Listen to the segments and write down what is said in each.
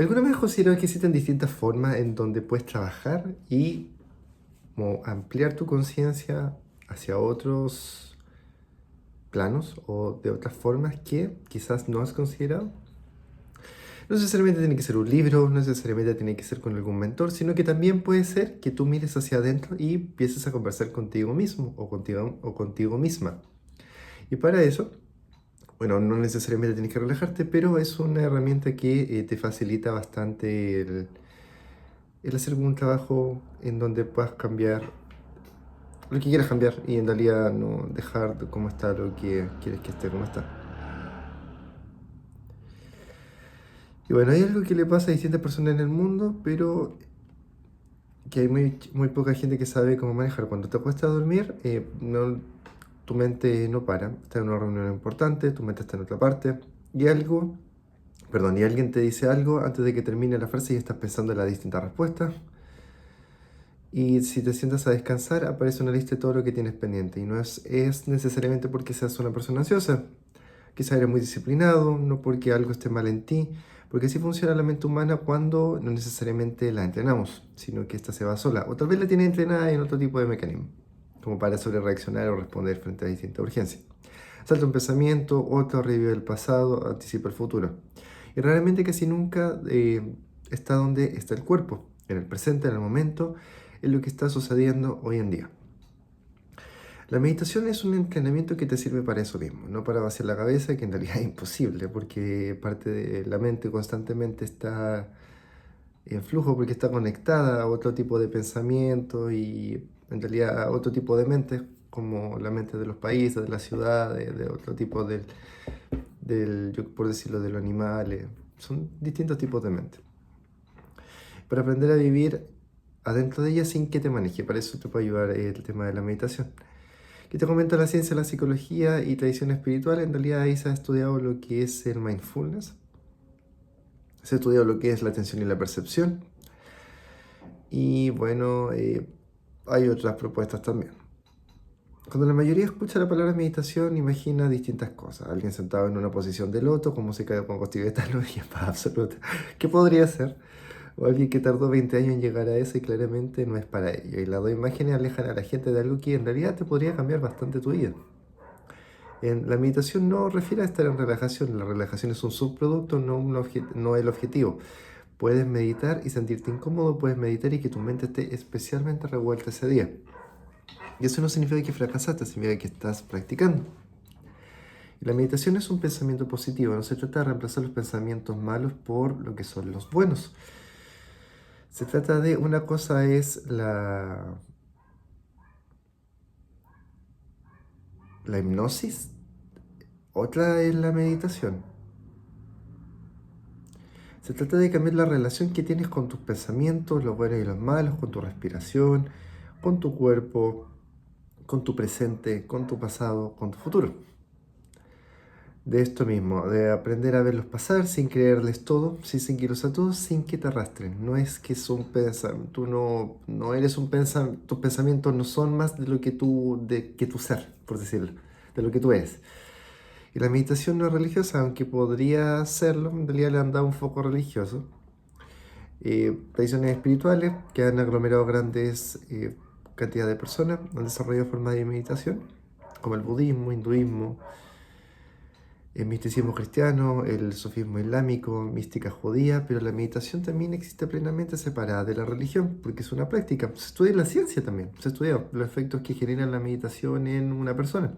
¿Alguna vez has considerado que existen distintas formas en donde puedes trabajar y como ampliar tu conciencia hacia otros planos o de otras formas que quizás no has considerado? No necesariamente tiene que ser un libro, no necesariamente tiene que ser con algún mentor, sino que también puede ser que tú mires hacia adentro y empieces a conversar contigo mismo o contigo misma. Y para eso, bueno, no necesariamente tienes que relajarte, pero es una herramienta que te facilita bastante el hacer un trabajo en donde puedas cambiar lo que quieras cambiar y en realidad no dejar como está lo que quieres que esté como está. Y bueno, hay algo que le pasa a distintas personas en el mundo, pero que hay muy poca gente que sabe cómo manejar. Cuando te acuestas a dormir, tu mente no para, está en una reunión importante, tu mente está en otra parte, y y alguien te dice algo antes de que termine la frase y estás pensando en las distintas respuestas. Y si te sientas a descansar, aparece una lista de todo lo que tienes pendiente. Y no es necesariamente porque seas una persona ansiosa. Quizás eres muy disciplinado, no porque algo esté mal en ti. Porque así funciona la mente humana cuando no necesariamente la entrenamos, sino que ésta se va sola. O tal vez la tiene entrenada en otro tipo de mecanismo, como para sobre reaccionar o responder frente a distintas urgencias. Salta un pensamiento, otro revive el pasado, anticipa el futuro. Y realmente casi nunca está donde está el cuerpo, en el presente, en el momento, en lo que está sucediendo hoy en día. La meditación es un entrenamiento que te sirve para eso mismo, no para vaciar la cabeza, que en realidad es imposible, porque parte de la mente constantemente está en flujo, porque está conectada a otro tipo de pensamiento y en realidad a otro tipo de mente, como la mente de los países, de la ciudad, de otro tipo yo por decirlo, de los animales. Son distintos tipos de mente. Para aprender a vivir adentro de ella sin que te maneje, para eso te puede ayudar el tema de la meditación. Que te comenta la ciencia, la psicología y tradición espiritual, en realidad ahí se ha estudiado lo que es el mindfulness, se ha estudiado lo que es la atención y la percepción, y bueno, hay otras propuestas también. Cuando la mayoría escucha la palabra meditación, imagina distintas cosas. Alguien sentado en una posición de loto, con música de Juan tibetano y en paz absoluta. ¿Qué podría ser? O alguien que tardó 20 años en llegar a eso y claramente no es para ello. Y las dos imágenes alejan a la gente de algo que en realidad te podría cambiar bastante tu vida. La meditación no refiere a estar en relajación, la relajación es un subproducto, no el objetivo. Puedes meditar y sentirte incómodo, puedes meditar y que tu mente esté especialmente revuelta ese día. Y eso no significa que fracasaste, significa que estás practicando. Y la meditación es un pensamiento positivo, no se trata de reemplazar los pensamientos malos por lo que son los buenos. Se trata de una cosa es la hipnosis, otra es la meditación. Se trata de cambiar la relación que tienes con tus pensamientos, los buenos y los malos, con tu respiración, con tu cuerpo, con tu presente, con tu pasado, con tu futuro. De esto mismo, de aprender a verlos pasar sin creerles todo, sin seguirlos a todos, sin que te arrastren. No es que son pensamientos, tú no eres un pensamiento, tus pensamientos no son más de lo que que tu ser, por decirlo, de lo que tú eres. Y la meditación no es religiosa, aunque podría serlo, en realidad le han dado un foco religioso. Tradiciones espirituales que han aglomerado grandes cantidades de personas, han desarrollado formas de meditación, como el budismo, hinduismo, el misticismo cristiano, el sufismo islámico, mística judía, pero la meditación también existe plenamente separada de la religión, porque es una práctica. Se estudia en la ciencia también, se estudia los efectos que genera la meditación en una persona.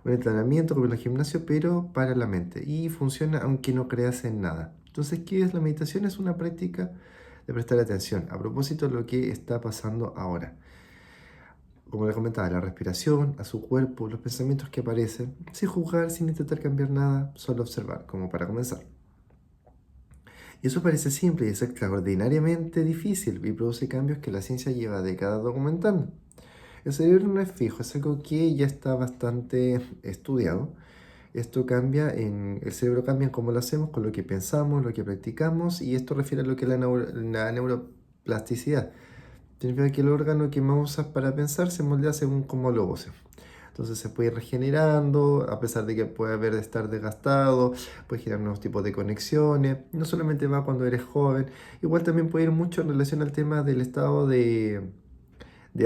Un entrenamiento como en el gimnasio, pero para la mente. Y funciona aunque no creas en nada. Entonces, ¿qué es la meditación? Es una práctica de prestar atención a propósito de lo que está pasando ahora. Como le comentaba, la respiración, a su cuerpo, los pensamientos que aparecen, sin juzgar, sin intentar cambiar nada, solo observar, como para comenzar. Y eso parece simple y es extraordinariamente difícil y produce cambios que la ciencia lleva décadas documentando. El cerebro no es fijo, es algo que ya está bastante estudiado. El cerebro cambia en cómo lo hacemos, con lo que pensamos, lo que practicamos, y esto refiere a lo que es la neuroplasticidad. Significa que el órgano que más usas para pensar se moldea según cómo lo uses. Entonces se puede ir regenerando, a pesar de que puede haber de estar desgastado, puede generar nuevos tipos de conexiones. No solamente va cuando eres joven, igual también puede ir mucho en relación al tema del estado de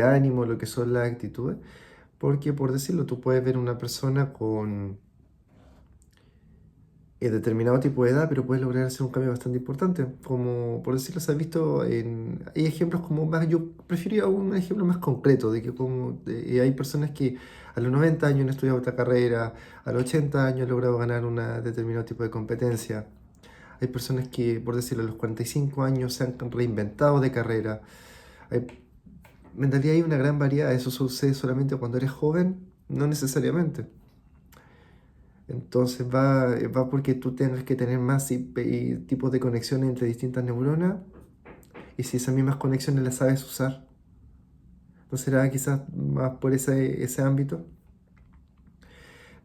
ánimo, lo que son las actitudes, porque por decirlo, tú puedes ver una persona con determinado tipo de edad, pero puedes lograr hacer un cambio bastante importante. Como por decirlo, se ha visto en... Hay ejemplos como más... Yo prefiero un ejemplo más concreto, de que como hay personas que a los 90 años han estudiado otra carrera, a los 80 años han logrado ganar un determinado tipo de competencia. Hay personas que, por decirlo, a los 45 años se han reinventado de carrera. Hay, en realidad hay una gran variedad. Eso sucede solamente cuando eres joven, no necesariamente. Entonces va porque tú tengas que tener más tipos de conexiones entre distintas neuronas y si esas mismas conexiones las sabes usar. ¿No será quizás más por ese ámbito?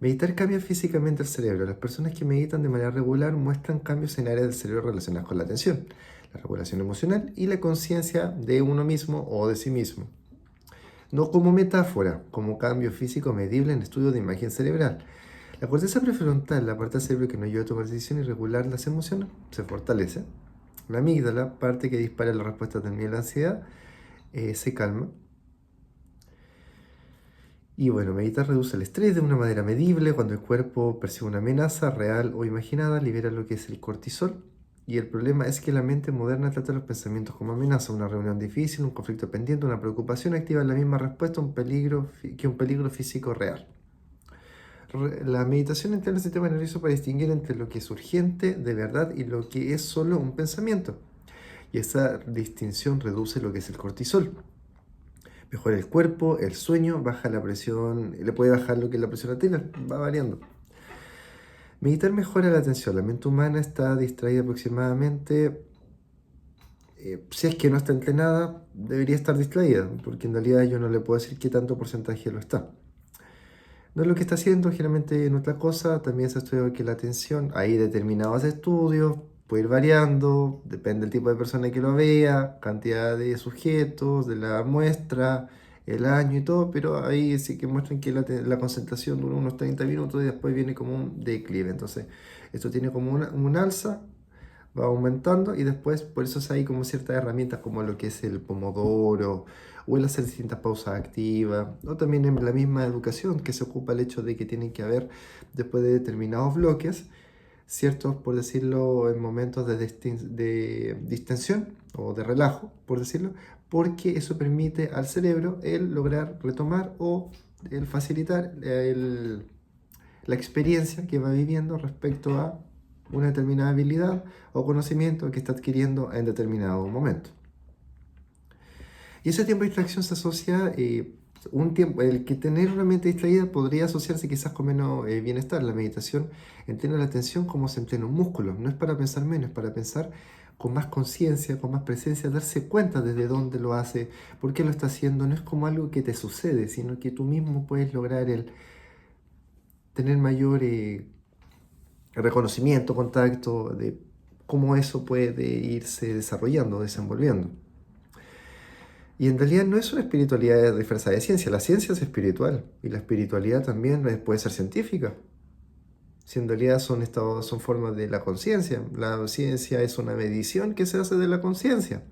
Meditar cambia físicamente el cerebro. Las personas que meditan de manera regular muestran cambios en áreas del cerebro relacionadas con la atención, la regulación emocional y la conciencia de uno mismo o de sí mismo. No como metáfora, como cambio físico medible en estudios de imagen cerebral. La corteza prefrontal, la parte del cerebro que nos ayuda a tomar decisiones y regular las emociones, se fortalece. La amígdala, parte que dispara las respuestas del miedo y la ansiedad, se calma. Y bueno, meditar reduce el estrés de una manera medible. Cuando el cuerpo percibe una amenaza real o imaginada, libera lo que es el cortisol. Y el problema es que la mente moderna trata los pensamientos como amenaza. Una reunión difícil, un conflicto pendiente, una preocupación activa la misma respuesta que un peligro físico real. La meditación entrena el sistema nervioso para distinguir entre lo que es urgente de verdad y lo que es solo un pensamiento. Y esa distinción reduce lo que es el cortisol. Mejora el cuerpo, el sueño, baja la presión, le puede bajar lo que es la presión arterial, va variando. Meditar mejora la atención. La mente humana está distraída aproximadamente, si es que no está entrenada, debería estar distraída, porque en realidad yo no le puedo decir qué tanto porcentaje lo está. No es lo que está haciendo, generalmente en otra cosa, también se ha estudiado que la atención, hay determinados estudios, puede ir variando, depende del tipo de persona que lo vea, cantidad de sujetos, de la muestra, el año y todo, pero ahí sí que muestran que la concentración dura unos 30 minutos y después viene como un declive. Entonces, esto tiene como un alza, va aumentando y después por eso hay como ciertas herramientas como lo que es el pomodoro o el hacer distintas pausas activas o también en la misma educación que se ocupa el hecho de que tienen que haber después de determinados bloques ciertos, por decirlo, en momentos de distensión o de relajo, por decirlo, porque eso permite al cerebro el lograr retomar o el facilitar la experiencia que va viviendo respecto a una determinada habilidad o conocimiento que está adquiriendo en determinado momento. Y ese tiempo de distracción se asocia, un tiempo, el que tener una mente distraída podría asociarse quizás con menos bienestar. La meditación entrena la atención como se entrena un músculo. No es para pensar menos, es para pensar con más conciencia, con más presencia, darse cuenta desde dónde lo hace, por qué lo está haciendo. No es como algo que te sucede, sino que tú mismo puedes lograr el tener mayor reconocimiento, contacto de cómo eso puede irse desarrollando, desenvolviendo. Y en realidad no es una espiritualidad disfrazada de ciencia, la ciencia es espiritual y la espiritualidad también puede ser científica. Si en realidad son formas de la conciencia, la ciencia es una medición que se hace de la conciencia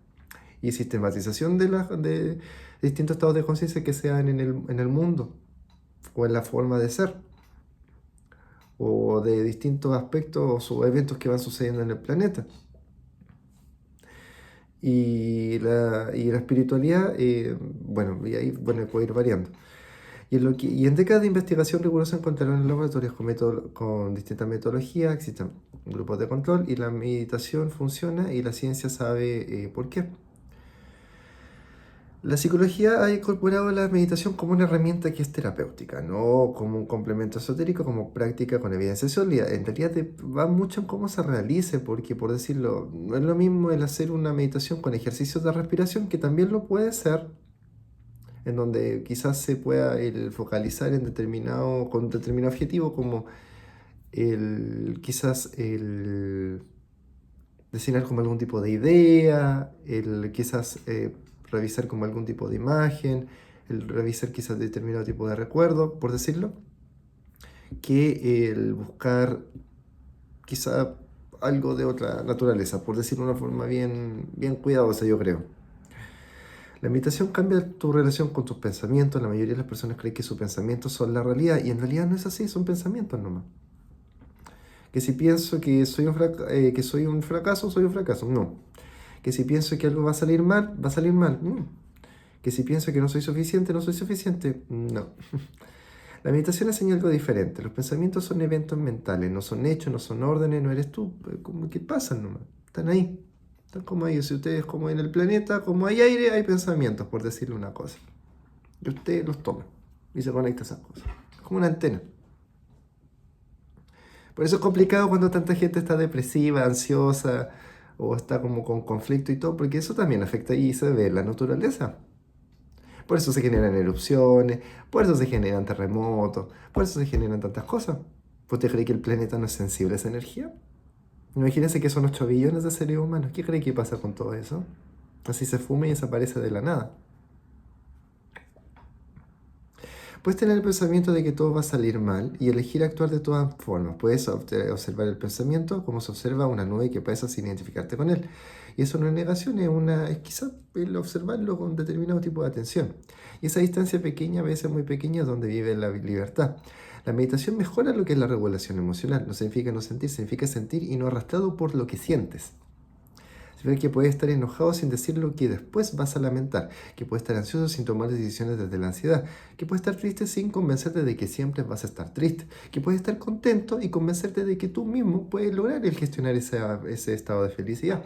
y sistematización de distintos estados de conciencia que se dan en el mundo o en la forma de ser o de distintos aspectos o eventos que van sucediendo en el planeta. Y la espiritualidad, bueno, y ahí bueno, puede ir variando. Y en décadas de investigación rigurosa encontraron en laboratorios con distintas metodologías, existen grupos de control y la meditación funciona y la ciencia sabe por qué. La psicología ha incorporado la meditación como una herramienta que es terapéutica, no como un complemento esotérico, como práctica con evidencia sólida. En realidad va mucho en cómo se realice, porque por decirlo, no es lo mismo el hacer una meditación con ejercicios de respiración, que también lo puede ser, en donde quizás se pueda focalizar con determinado objetivo, como quizás el designar como algún tipo de idea, el quizás revisar como algún tipo de imagen, el revisar quizás determinado tipo de recuerdo, por decirlo, que el buscar quizá algo de otra naturaleza, por decirlo de una forma bien cuidadosa, yo creo. La meditación cambia tu relación con tus pensamientos. La mayoría de las personas creen que sus pensamientos son la realidad y en realidad no es así, son pensamientos nomás. Que si pienso que soy un fracaso, soy un fracaso. No. Que si pienso que algo va a salir mal, va a salir mal. Que si pienso que no soy suficiente, no soy suficiente. No. La meditación enseña algo diferente. Los pensamientos son eventos mentales, no son hechos, no son órdenes, no eres tú. Como que pasan nomás. Están ahí. Están como ahí. Si ustedes como en el planeta, como hay aire, hay pensamientos, por decirle una cosa. Y usted los toma y se conecta a esas cosas. Es como una antena. Por eso es complicado cuando tanta gente está depresiva, ansiosa o está como con conflicto y todo, porque eso también afecta y se ve en la naturaleza. Por eso se generan erupciones, por eso se generan terremotos, por eso se generan tantas cosas. ¿Usted cree que el planeta no es sensible a esa energía? Imagínense que son 8 billones de seres humanos. ¿Qué cree que pasa con todo eso? Así se fuma y desaparece de la nada. Puedes tener el pensamiento de que todo va a salir mal y elegir actuar de todas formas. Puedes observar el pensamiento como se observa una nube que pasas sin identificarte con él. Y eso no es negación, es quizás el observarlo con determinado tipo de atención. Y esa distancia pequeña, a veces muy pequeña, es donde vive la libertad. La meditación mejora lo que es la regulación emocional. No significa no sentir, significa sentir y no arrastrado por lo que sientes. Significa que puedes estar enojado sin decir lo que después vas a lamentar, que puedes estar ansioso sin tomar decisiones desde la ansiedad, que puedes estar triste sin convencerte de que siempre vas a estar triste, que puedes estar contento y convencerte de que tú mismo puedes lograr el gestionar ese estado de felicidad.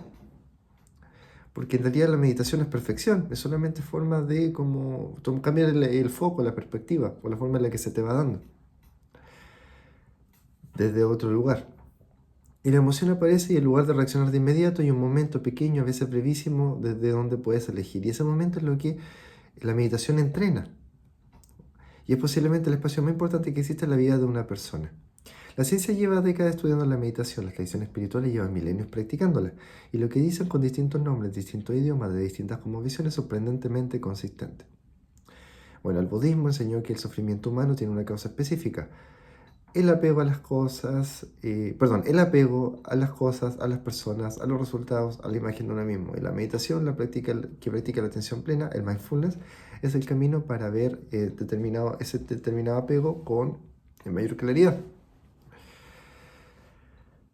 Porque en realidad la meditación es perfección, es solamente forma de como cambiar el foco, la perspectiva o la forma en la que se te va dando desde otro lugar. Y la emoción aparece y en lugar de reaccionar de inmediato hay un momento pequeño, a veces brevísimo, desde donde puedes elegir. Y ese momento es lo que la meditación entrena. Y es posiblemente el espacio más importante que existe en la vida de una persona. La ciencia lleva décadas estudiando la meditación, las tradiciones espirituales llevan milenios practicándola. Y lo que dicen con distintos nombres, distintos idiomas, de distintas cosmovisiones, es sorprendentemente consistente. Bueno, el budismo enseñó que el sufrimiento humano tiene una causa específica. El apego a las cosas, el apego a las cosas, a las personas, a los resultados, a la imagen de uno mismo. Y la meditación, que practica la atención plena, el mindfulness, es el camino para ver ese determinado apego con mayor claridad.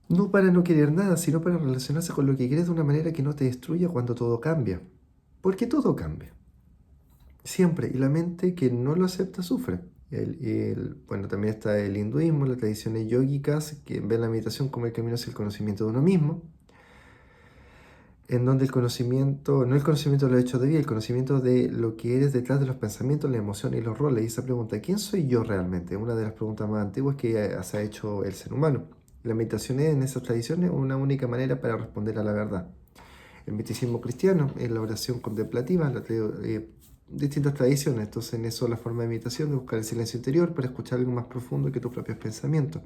No para no querer nada, sino para relacionarse con lo que quieres de una manera que no te destruya cuando todo cambia. Porque todo cambia. Siempre. Y la mente que no lo acepta sufre. Bueno, también está el hinduismo, las tradiciones yógicas que ven la meditación como el camino hacia el conocimiento de uno mismo, en donde el conocimiento, no el conocimiento de los hechos de vida, el conocimiento de lo que eres detrás de los pensamientos, la emoción y los roles. Y esa pregunta, ¿quién soy yo realmente? Es una de las preguntas más antiguas que se ha hecho el ser humano. La meditación es en esas tradiciones una única manera para responder a la verdad. El misticismo cristiano es la oración contemplativa, distintas tradiciones. Entonces, en eso la forma de meditación de buscar el silencio interior para escuchar algo más profundo que tus propios pensamientos.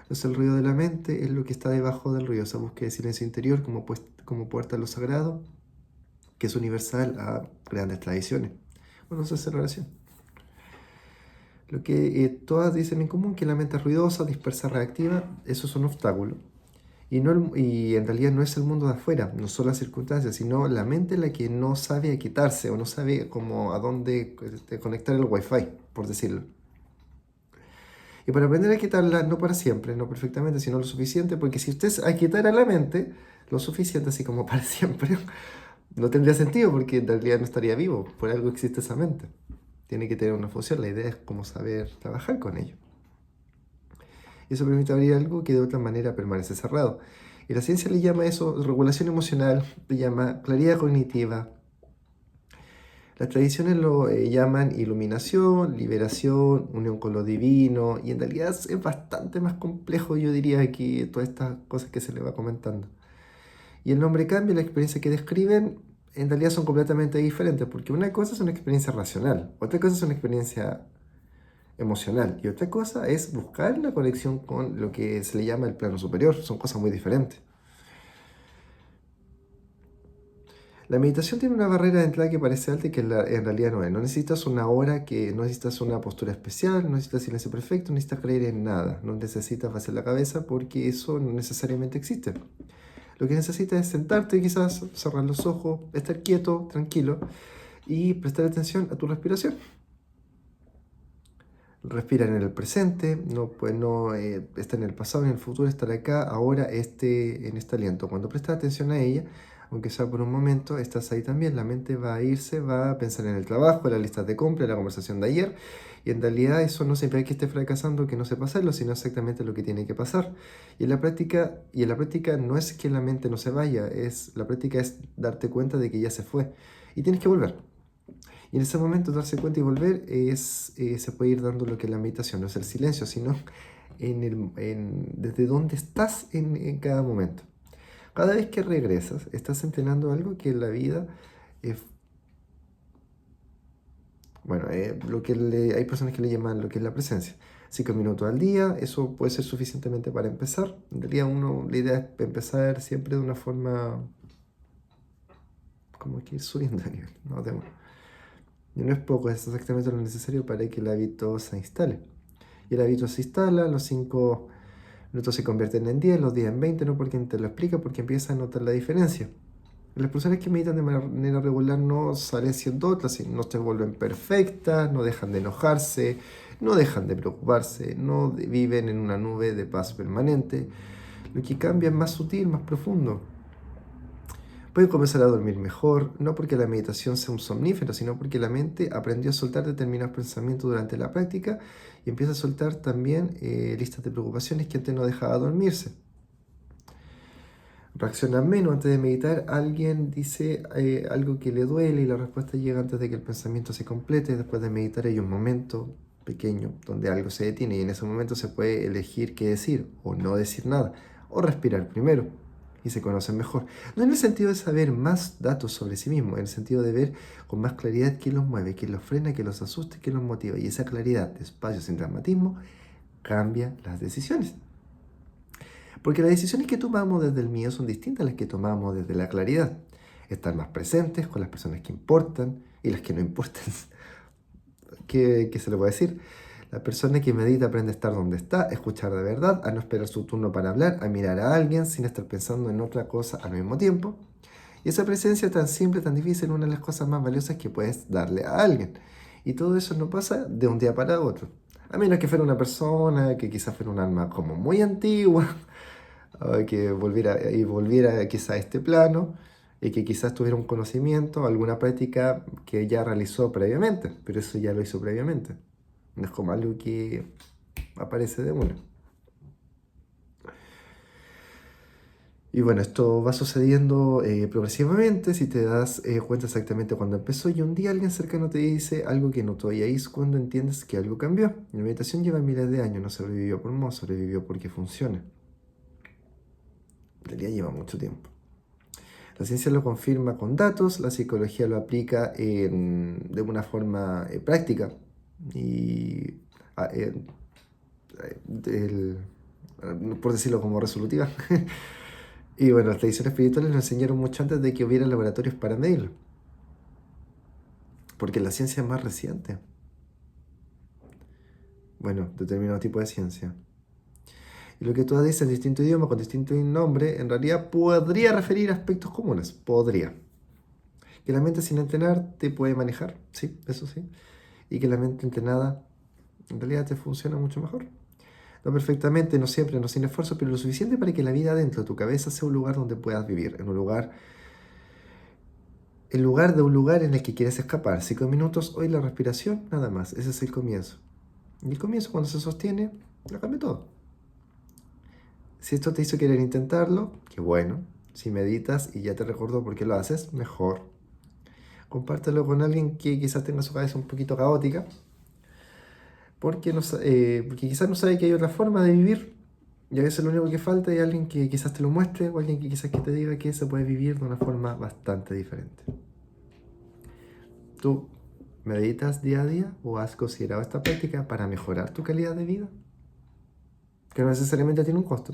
Entonces, el ruido de la mente es lo que está debajo del ruido, esa búsqueda de silencio interior como puerta a lo sagrado, que es universal a grandes tradiciones. Bueno, esa es la oración. Lo que todas dicen en común, que la mente es ruidosa, dispersa, reactiva, eso es un obstáculo. Y en realidad no es el mundo de afuera, no son las circunstancias, sino la mente la que no sabe quitarse o no sabe cómo a dónde conectar el wifi, por decirlo. Y para aprender a quitarla, no para siempre, no perfectamente, sino lo suficiente, porque si usted aquietara la mente, lo suficiente, así como para siempre, no tendría sentido, porque en realidad no estaría vivo, por algo existe esa mente. Tiene que tener una función, la idea es cómo saber trabajar con ello. Y eso permite abrir algo que de otra manera permanece cerrado. Y la ciencia le llama eso regulación emocional, le llama claridad cognitiva. Las tradiciones lo llaman iluminación, liberación, unión con lo divino, y en realidad es bastante más complejo, yo diría, que todas estas cosas que se le va comentando. Y el nombre cambia, la experiencia que describen en realidad son completamente diferentes, porque una cosa es una experiencia racional, otra cosa es una experiencia emocional, y otra cosa es buscar la conexión con lo que se le llama el plano superior, son cosas muy diferentes. La meditación tiene una barrera de entrada que parece alta y que en realidad no es. No necesitas una hora, no necesitas una postura especial, no necesitas silencio perfecto, no necesitas creer en nada. No necesitas vaciar la cabeza porque eso no necesariamente existe. Lo que necesitas es sentarte, quizás cerrar los ojos, estar quieto, tranquilo y prestar atención a tu respiración. Respira en el presente, no está en el pasado, en el futuro, estar acá, ahora, en este aliento. Cuando prestas atención a ella, aunque sea por un momento, estás ahí también. La mente va a irse, va a pensar en el trabajo, en las listas de compra, en la conversación de ayer. Y en realidad eso no siempre hay que esté fracasando, que no sepa hacerlo, sino exactamente lo que tiene que pasar. Y en la práctica no es que la mente no se vaya, la práctica es darte cuenta de que ya se fue. Y tienes que volver. Y en ese momento darse cuenta y volver se puede ir dando lo que es la meditación, no es el silencio, sino desde dónde estás en cada momento. Cada vez que regresas, estás entrenando algo que en la vida, eh, hay personas que le llaman lo que es la presencia. 5 minutos al día, eso puede ser suficientemente para empezar. En realidad la idea es empezar siempre de una forma como que ir subiendo de nivel, ¿no? Y no es poco, es exactamente lo necesario para que el hábito se instale. Y el hábito se instala, los 5 minutos se convierten en 10, los 10 en 20, no porque te lo explica, porque empieza a notar la diferencia. Las personas que meditan de manera regular no salen siendo otras, no se vuelven perfectas, no dejan de enojarse, no dejan de preocuparse, no viven en una nube de paz permanente. Lo que cambia es más sutil, más profundo. Pueden comenzar a dormir mejor, no porque la meditación sea un somnífero, sino porque la mente aprendió a soltar determinados pensamientos durante la práctica y empieza a soltar también listas de preocupaciones que antes no dejaba dormirse. Reacciona menos antes de meditar. Alguien dice algo que le duele y la respuesta llega antes de que el pensamiento se complete. Después de meditar hay un momento pequeño donde algo se detiene y en ese momento se puede elegir qué decir o no decir nada o respirar primero y se conocen mejor. No en el sentido de saber más datos sobre sí mismo, en el sentido de ver con más claridad qué los mueve, qué los frena, qué los asusta, qué los motiva. Y esa claridad, despacio, sin dramatismo, cambia las decisiones. Porque las decisiones que tomamos desde el miedo son distintas a las que tomamos desde la claridad. Estar más presentes con las personas que importan y las que no importan. ¿Qué se le puede decir? La persona que medita aprende a estar donde está, a escuchar de verdad, a no esperar su turno para hablar, a mirar a alguien sin estar pensando en otra cosa al mismo tiempo. Y esa presencia tan simple, tan difícil, es una de las cosas más valiosas que puedes darle a alguien. Y todo eso no pasa de un día para otro. A menos que fuera una persona que quizás fuera un alma como muy antigua, que volviera quizás a este plano y que quizás tuviera un conocimiento, alguna práctica que ya realizó previamente, pero eso ya lo hizo previamente. No es como algo que aparece de una. Y bueno, esto va sucediendo progresivamente, si te das cuenta exactamente cuando empezó y un día alguien cercano te dice algo que notó y ahí es cuando entiendes que algo cambió. La meditación lleva miles de años, no sobrevivió por modo, sobrevivió porque funciona. En realidad lleva mucho tiempo. La ciencia lo confirma con datos, la psicología lo aplica de una forma práctica y ah, eh, el- por decirlo como resolutiva. Y bueno, las tradiciones espirituales nos enseñaron mucho antes de que hubiera laboratorios para medirlo, porque la ciencia es más reciente. Bueno, determinado tipo de ciencia. Y lo que tú dices en distinto idioma, con distinto nombre, en realidad podría referir a aspectos comunes. Podría. Que la mente sin entrenar te puede manejar, sí, eso sí. Y que la mente entrenada en realidad te funciona mucho mejor. No perfectamente, no siempre, no sin esfuerzo, pero lo suficiente para que la vida dentro de tu cabeza sea un lugar donde puedas vivir, en lugar de un lugar en el que quieres escapar. 5 minutos, hoy la respiración, nada más, ese es el comienzo. Y el comienzo cuando se sostiene, lo cambia todo. Si esto te hizo querer intentarlo, qué bueno. Si meditas y ya te recordó por qué lo haces, mejor. Compártelo con alguien que quizás tenga su cabeza un poquito caótica, porque quizás no sabe que hay otra forma de vivir. Y a veces lo único que falta es alguien que quizás te lo muestre o alguien que quizás que te diga que se puede vivir de una forma bastante diferente. ¿Tú meditas día a día o has considerado esta práctica para mejorar tu calidad de vida? Que no necesariamente tiene un costo.